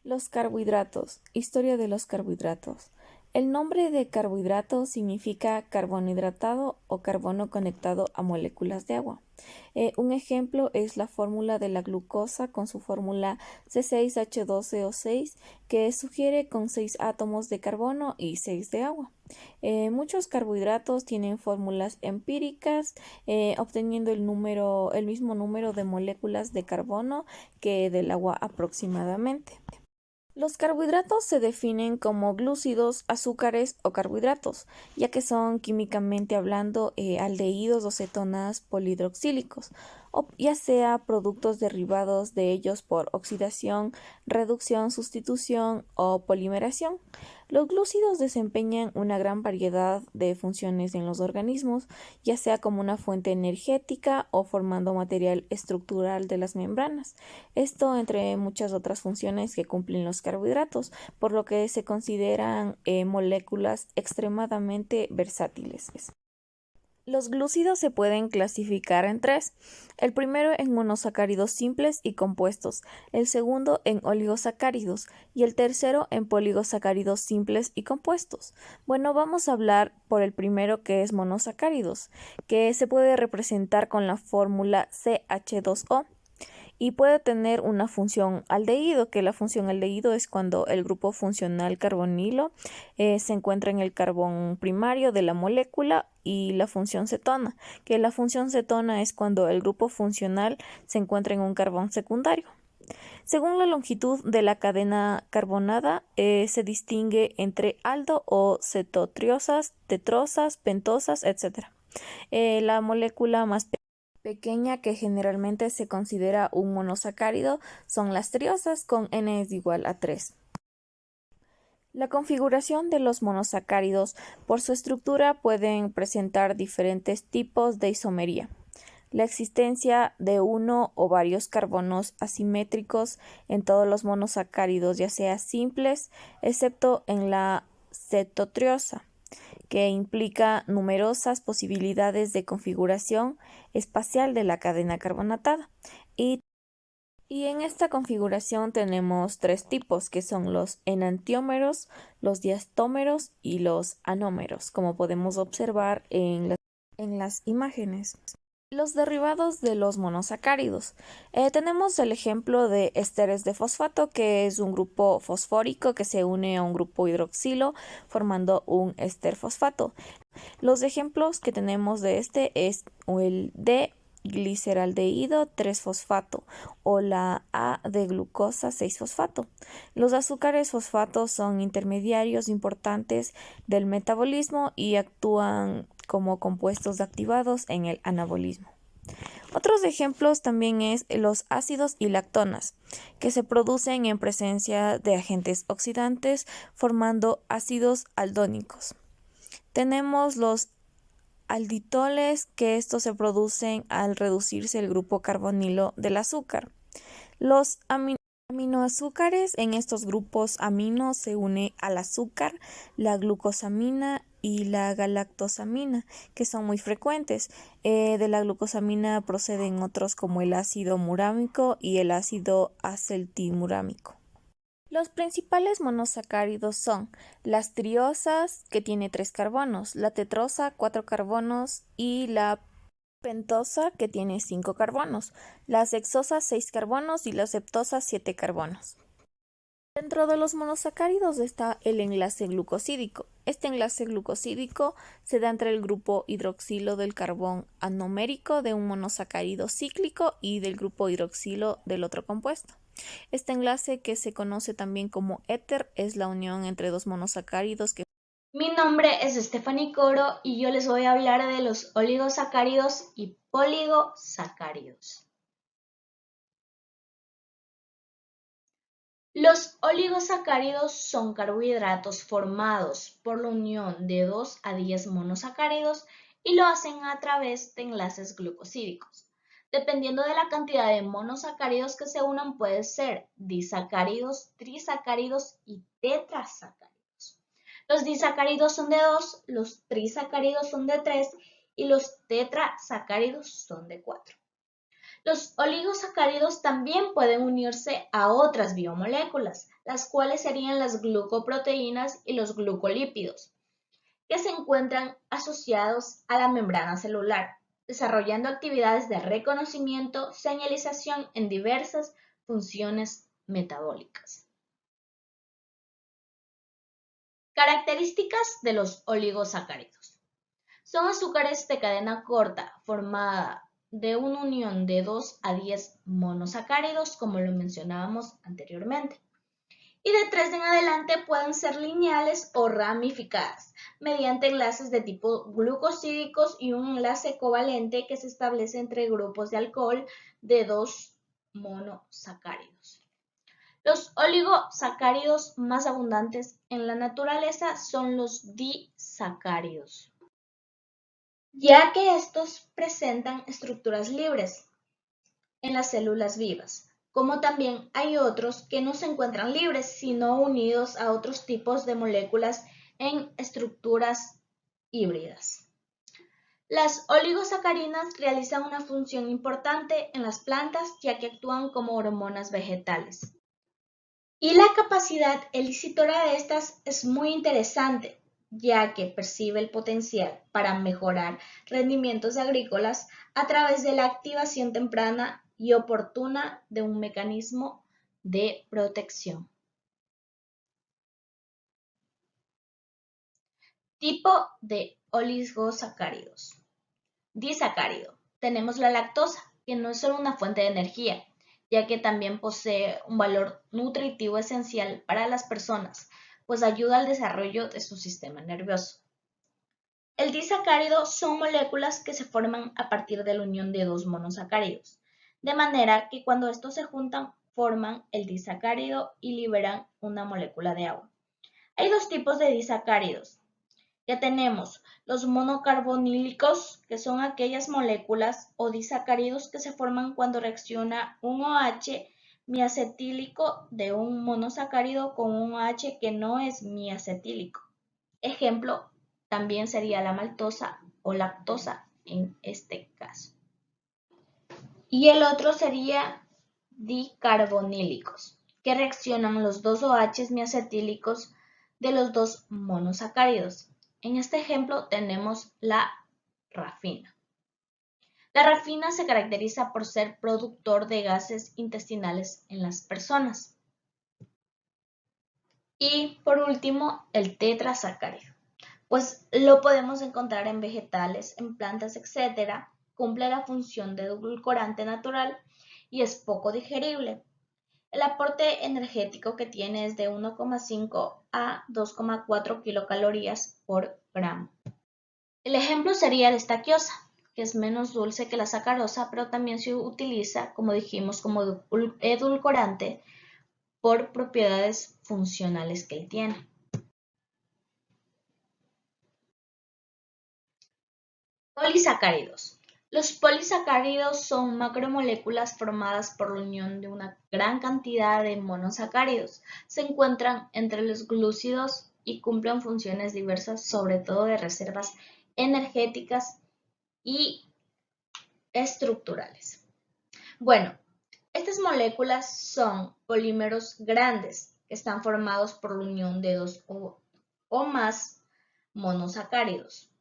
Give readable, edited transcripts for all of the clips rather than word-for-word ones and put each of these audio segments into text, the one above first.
Los carbohidratos. Historia de los carbohidratos. El nombre de carbohidrato significa carbono hidratado o carbono conectado a moléculas de agua. Un ejemplo es la fórmula de la glucosa con su fórmula C6H12O6 que sugiere con 6 átomos de carbono y 6 de agua. Muchos carbohidratos tienen fórmulas empíricas, obteniendo el mismo número de moléculas de carbono que del agua aproximadamente. Los carbohidratos se definen como glúcidos, azúcares o carbohidratos, ya que son químicamente hablando aldehídos o cetonas polihidroxílicos, o ya sea productos derivados de ellos por oxidación, reducción, sustitución o polimeración. Los glúcidos desempeñan una gran variedad de funciones en los organismos, ya sea como una fuente energética o formando material estructural de las membranas. Esto entre muchas otras funciones que cumplen los carbohidratos, por lo que se consideran moléculas extremadamente versátiles. Los glúcidos se pueden clasificar en tres. El primero en monosacáridos simples y compuestos, el segundo en oligosacáridos y el tercero en poligosacáridos simples y compuestos. Bueno, vamos a hablar por el primero, que es monosacáridos, que se puede representar con la fórmula CH2O. Y puede tener una función aldehído, que la función aldehído es cuando el grupo funcional carbonilo se encuentra en el carbón primario de la molécula, y la función cetona, que la función cetona es cuando el grupo funcional se encuentra en un carbón secundario. Según la longitud de la cadena carbonada, se distingue entre aldo o cetotriosas, tetrosas, pentosas, etc. La molécula más pequeña, que generalmente se considera un monosacárido, son las triosas con N es igual a 3. La configuración de los monosacáridos por su estructura pueden presentar diferentes tipos de isomería. La existencia de uno o varios carbonos asimétricos en todos los monosacáridos, ya sea simples, excepto en la cetotriosa, que implica numerosas posibilidades de configuración espacial de la cadena carbonatada. Y en esta configuración tenemos tres tipos, que son los enantiómeros, los diastómeros y los anómeros, como podemos observar en las imágenes. Los derivados de los monosacáridos. Tenemos el ejemplo de ésteres de fosfato, que es un grupo fosfórico que se une a un grupo hidroxilo formando un éster fosfato. Los ejemplos que tenemos de este es el D gliceraldehído 3-fosfato o la A de glucosa 6-fosfato. Los azúcares fosfatos son intermediarios importantes del metabolismo y actúan como compuestos activados en el anabolismo. Otros ejemplos también es los ácidos y lactonas, que se producen en presencia de agentes oxidantes formando ácidos aldónicos. Tenemos los alditoles, que estos se producen al reducirse el grupo carbonilo del azúcar. Los aminoazúcares, en estos grupos aminos se une al azúcar, la glucosamina y la galactosamina, que son muy frecuentes. De la glucosamina proceden otros como el ácido murámico y el ácido acetilmurámico. Los principales monosacáridos son las triosas, que tiene 3 carbonos, la tetrosa 4 carbonos y la pentosa, que tiene 5 carbonos, las hexosas 6 carbonos y las septosas 7 carbonos. Dentro de los monosacáridos está el enlace glucosídico. Este enlace glucosídico se da entre el grupo hidroxilo del carbón anomérico de un monosacárido cíclico y del grupo hidroxilo del otro compuesto. Este enlace, que se conoce también como éter, es la unión entre dos monosacáridos que... Mi nombre es Stephanie Coro y yo les voy a hablar de los oligosacáridos y poligosacáridos. Los oligosacáridos son carbohidratos formados por la unión de 2 a 10 monosacáridos y lo hacen a través de enlaces glucosídicos. Dependiendo de la cantidad de monosacáridos que se unan, pueden ser disacáridos, trisacáridos y tetrasacáridos. Los disacáridos son de 2, los trisacáridos son de 3 y los tetrasacáridos son de 4. Los oligosacáridos también pueden unirse a otras biomoléculas, las cuales serían las glucoproteínas y los glucolípidos, que se encuentran asociados a la membrana celular, desarrollando actividades de reconocimiento, señalización en diversas funciones metabólicas. Características de los oligosacáridos. Son azúcares de cadena corta formada de una unión de 2 a 10 monosacáridos, como lo mencionábamos anteriormente. Y de 3 en adelante pueden ser lineales o ramificadas, mediante enlaces de tipo glucosídicos y un enlace covalente que se establece entre grupos de alcohol de 2 monosacáridos. Los oligosacáridos más abundantes en la naturaleza son los disacáridos, ya que estos presentan estructuras libres en las células vivas, como también hay otros que no se encuentran libres, sino unidos a otros tipos de moléculas en estructuras híbridas. Las oligosacarinas realizan una función importante en las plantas, ya que actúan como hormonas vegetales. Y la capacidad elicitora de estas es muy interesante, ya que percibe el potencial para mejorar rendimientos agrícolas a través de la activación temprana y oportuna de un mecanismo de protección. Tipo de oligosacáridos. Disacárido. Tenemos la lactosa, que no es solo una fuente de energía, ya que también posee un valor nutritivo esencial para las personas, pues ayuda al desarrollo de su sistema nervioso. El disacárido son moléculas que se forman a partir de la unión de 2 monosacáridos, de manera que cuando estos se juntan forman el disacárido y liberan una molécula de agua. Hay 2 tipos de disacáridos. Ya tenemos los monocarbonílicos, que son aquellas moléculas o disacáridos que se forman cuando reacciona un OH miacetílico de un monosacárido con un OH que no es miacetílico. Ejemplo, también sería la maltosa o lactosa en este caso. Y el otro sería dicarbonílicos, que reaccionan los dos OH miacetílicos de los 2 monosacáridos. En este ejemplo tenemos la rafina. La rafina se caracteriza por ser productor de gases intestinales en las personas. Y por último, el tetrasacárido, pues lo podemos encontrar en vegetales, en plantas, etc. Cumple la función de edulcorante natural y es poco digerible. El aporte energético que tiene es de 1,5 a 2,4 kilocalorías por gramo. El ejemplo sería la estaquiosa, que es menos dulce que la sacarosa, pero también se utiliza, como dijimos, como edulcorante por propiedades funcionales que él tiene. Polisacáridos. Los polisacáridos son macromoléculas formadas por la unión de una gran cantidad de monosacáridos. Se encuentran entre los glúcidos y cumplen funciones diversas, sobre todo de reservas energéticas y estructurales. Bueno, estas moléculas son polímeros grandes que están formados por la unión de 2 o más monosacáridos.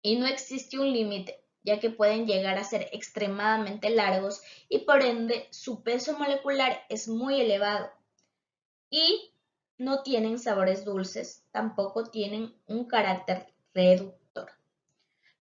Y no existe un límite, ya que pueden llegar a ser extremadamente largos y por ende su peso molecular es muy elevado. Y no tienen sabores dulces, tampoco tienen un carácter reductor.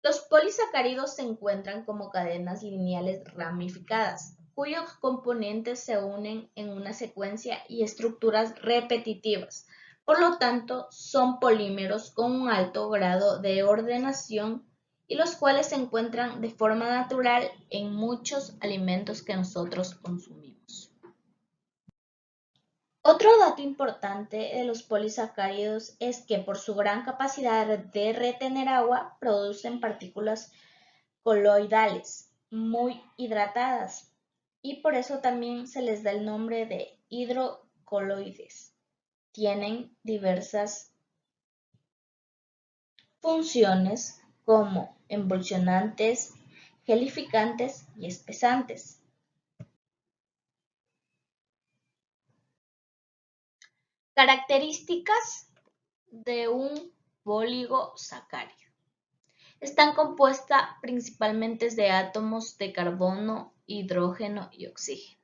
Los polisacáridos se encuentran como cadenas lineales ramificadas, cuyos componentes se unen en una secuencia y estructuras repetitivas. Por lo tanto, son polímeros con un alto grado de ordenación y los cuales se encuentran de forma natural en muchos alimentos que nosotros consumimos. Otro dato importante de los polisacáridos es que por su gran capacidad de retener agua, producen partículas coloidales, muy hidratadas, y por eso también se les da el nombre de hidrocoloides. Tienen diversas funciones como emulsionantes, gelificantes y espesantes. Características de un poligosacárido. Están compuestas principalmente de átomos de carbono, hidrógeno y oxígeno.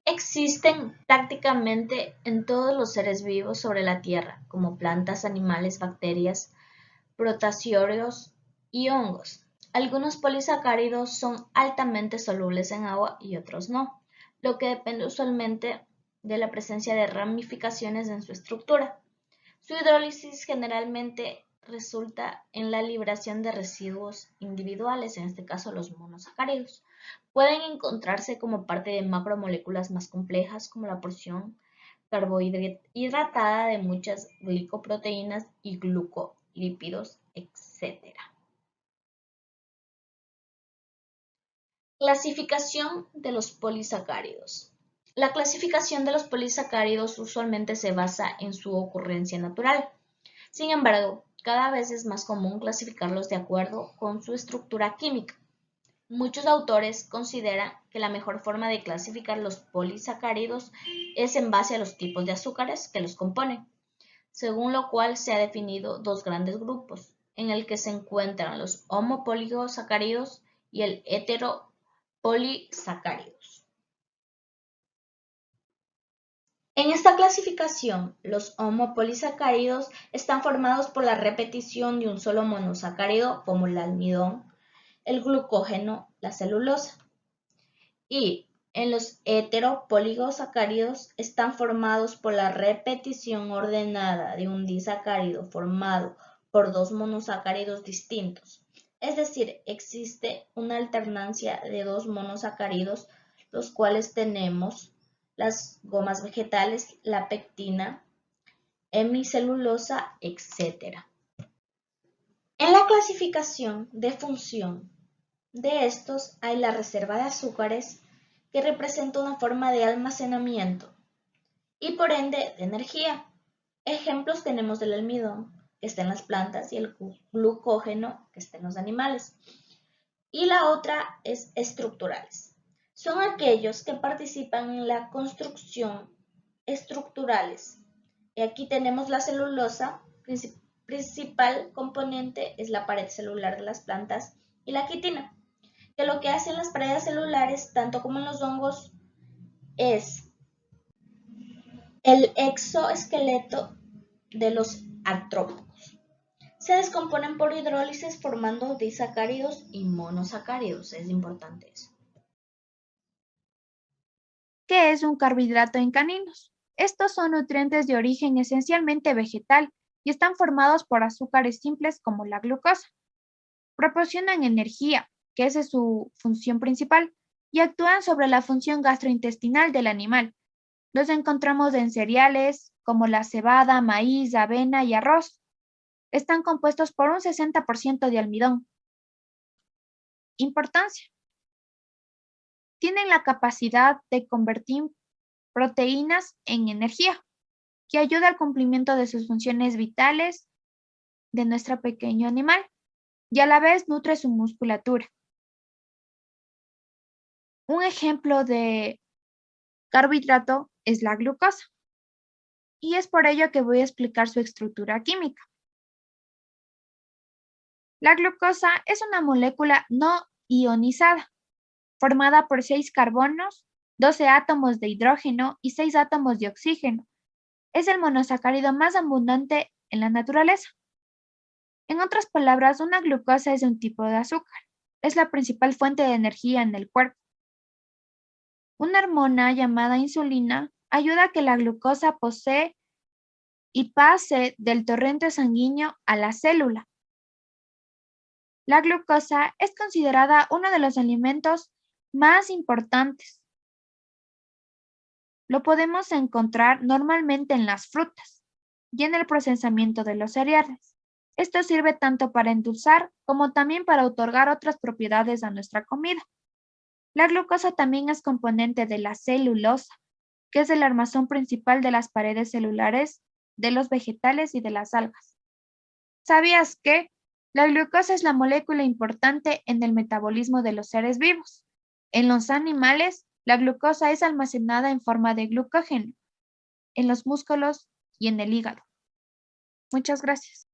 Existen prácticamente en todos los seres vivos sobre la Tierra, como plantas, animales, bacterias, protozoarios y hongos. Algunos polisacáridos son altamente solubles en agua y otros no, lo que depende usualmente de la presencia de ramificaciones en su estructura. Su hidrólisis generalmente resulta en la liberación de residuos individuales, en este caso los monosacáridos. Pueden encontrarse como parte de macromoléculas más complejas, como la porción carbohidratada de muchas glicoproteínas y glucolípidos, etc. Clasificación de los polisacáridos. La clasificación de los polisacáridos usualmente se basa en su ocurrencia natural. Sin embargo, cada vez es más común clasificarlos de acuerdo con su estructura química. Muchos autores consideran que la mejor forma de clasificar los polisacáridos es en base a los tipos de azúcares que los componen, según lo cual se ha definido dos grandes grupos, en el que se encuentran los homopolisacáridos y el heteropolisacáridos. En esta clasificación, los homopolisacáridos están formados por la repetición de un solo monosacárido, como el almidón, el glucógeno, la celulosa. Y en los heteropolisacáridos están formados por la repetición ordenada de un disacárido formado por dos monosacáridos distintos. Es decir, existe una alternancia de dos monosacáridos, los cuales tenemos las gomas vegetales, la pectina, hemicelulosa, etc. En la clasificación de función de estos hay la reserva de azúcares, que representa una forma de almacenamiento y por ende de energía. Ejemplos tenemos del almidón, que está en las plantas, y el glucógeno, que está en los animales. Y la otra es estructurales. Son aquellos que participan en la construcción estructurales. Y aquí tenemos la celulosa, principal componente es la pared celular de las plantas, y la quitina, que lo que hacen las paredes celulares, tanto como en los hongos, es el exoesqueleto de los artrópodos. Se descomponen por hidrólisis formando disacáridos y monosacáridos. Es importante eso. ¿Qué es un carbohidrato en caninos? Estos son nutrientes de origen esencialmente vegetal y están formados por azúcares simples como la glucosa. Proporcionan energía, que esa es su función principal, y actúan sobre la función gastrointestinal del animal. Los encontramos en cereales como la cebada, maíz, avena y arroz. Están compuestos por un 60% de almidón. Importancia. Tienen la capacidad de convertir proteínas en energía, que ayuda al cumplimiento de sus funciones vitales de nuestro pequeño animal y a la vez nutre su musculatura. Un ejemplo de carbohidrato es la glucosa, y es por ello que voy a explicar su estructura química. La glucosa es una molécula no ionizada, formada por 6 carbonos, 12 átomos de hidrógeno y 6 átomos de oxígeno. Es el monosacárido más abundante en la naturaleza. En otras palabras, una glucosa es un tipo de azúcar. Es la principal fuente de energía en el cuerpo. Una hormona llamada insulina ayuda a que la glucosa posee y pase del torrente sanguíneo a la célula. La glucosa es considerada uno de los alimentos más importantes. Lo podemos encontrar normalmente en las frutas y en el procesamiento de los cereales. Esto sirve tanto para endulzar como también para otorgar otras propiedades a nuestra comida. La glucosa también es componente de la celulosa, que es el armazón principal de las paredes celulares de los vegetales y de las algas. ¿Sabías que La glucosa es la molécula importante en el metabolismo de los seres vivos. En los animales, la glucosa es almacenada en forma de glucógeno, en los músculos y en el hígado. Muchas gracias.